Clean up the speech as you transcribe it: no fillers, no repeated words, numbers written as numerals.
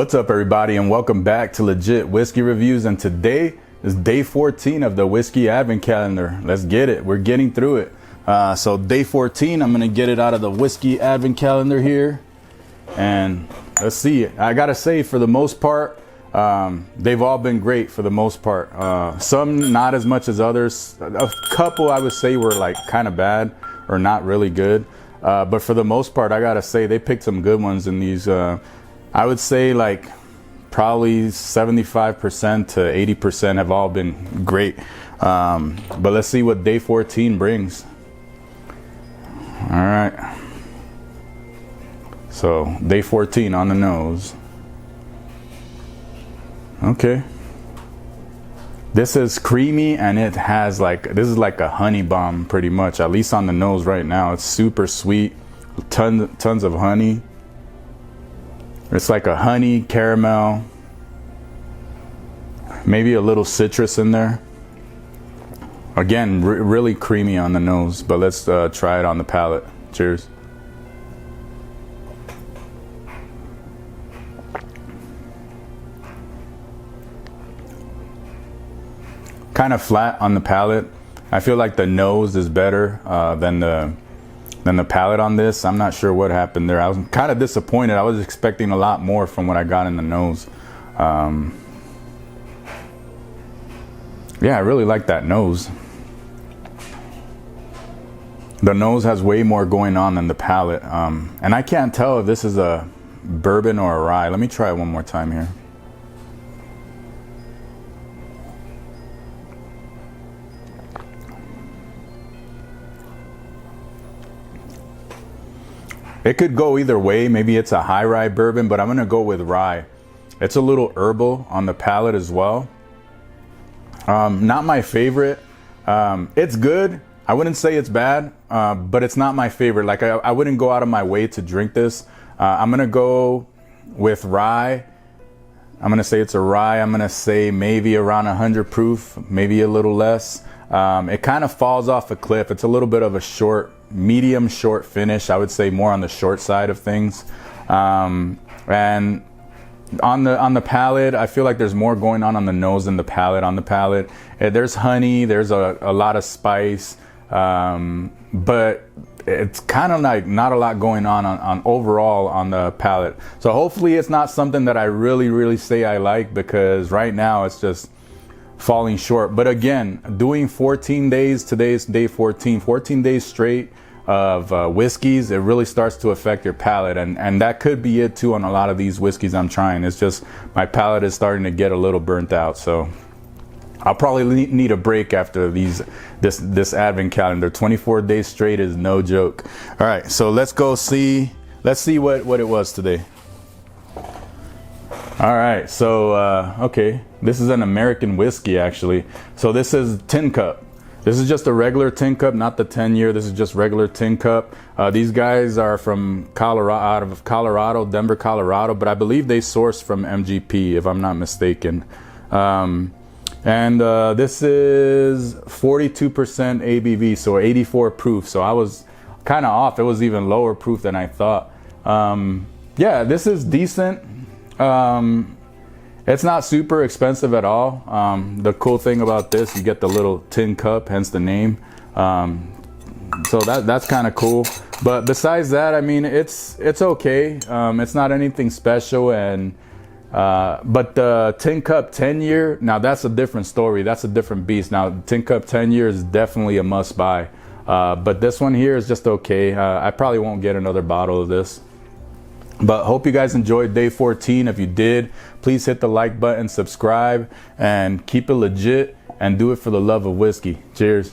What's up, everybody, and welcome back to Legit Whiskey Reviews. And today is day 14 of the Whiskey Advent Calendar. Let's get it. We're getting through it. So day 14, I'm gonna get it out of the Whiskey Advent Calendar here, and let's see. I gotta say, for the most part, they've all been great for the most part. Some not as much as others. A couple I would say were like kind of bad or not really good. But for the most part, I gotta say they picked some good ones in these. I would say like probably 75% to 80% have all been great. But let's see what day 14 brings. All right. So day 14 on the nose. Okay. This is creamy, and it has this is like a honey bomb pretty much, at least on the nose right now. It's super sweet, tons of honey. It's like a honey caramel, maybe a little citrus in there. Again, really creamy on the nose, but let's try it on the palate. Cheers. Kind of flat on the palate. I feel like the nose is better than the palate on this. I'm not sure what happened there. I was kind of disappointed. I was expecting a lot more from what I got in the nose. Yeah, I really like that nose. The nose has way more going on than the palate. And I can't tell if this is a bourbon or a rye. Let me try it one more time here. It could go either way. Maybe it's a high rye bourbon, but I'm gonna go with rye. It's a little herbal on the palate as well. Not my favorite. It's good. I wouldn't say it's bad, but it's not my favorite. Like I wouldn't go out of my way to drink this. I'm gonna go with rye. I'm gonna say it's a rye. I'm gonna say maybe around 100 proof, maybe a little less. It kind of falls off a cliff. It's a little bit of a medium short finish. I would say more on the short side of things. And on the palate, I feel like there's more going on the nose than the palate. On the palate, there's honey, there's a lot of spice, but it's kind of like not a lot going on overall on the palate. So hopefully it's not something that I really say I like, because right now it's just falling short. But again, doing 14 days, today's day 14 days straight of whiskeys, it really starts to affect your palate, and that could be it too on a lot of these whiskeys I'm trying. It's just my palate is starting to get a little burnt out, so I'll probably need a break after this Advent Calendar. 24 days straight is no joke. All right, so let's see what it was today. All right, so okay, this is an American whiskey actually. So this is tin cup. This is just a regular tin cup, not the 10-year. This is just regular tin cup. These guys are from Colorado, out of Colorado, Denver, Colorado, but I believe they source from MGP, if I'm not mistaken. And this is 42% ABV, so 84 proof. So I was kind of off. It was even lower proof than I thought. Yeah, this is decent. It's not super expensive at all. The cool thing about this, you get the little tin cup, hence the name. So that's kind of cool. But besides that, I mean, it's okay. It's not anything special. And but the tin cup 10-year, now that's a different story. That's a different beast. Now tin cup 10-year is definitely a must buy. But this one here is just okay. I probably won't get another bottle of this. But hope you guys enjoyed day 14. If you did, please hit the like button, subscribe, and keep it legit, and do it for the love of whiskey. Cheers.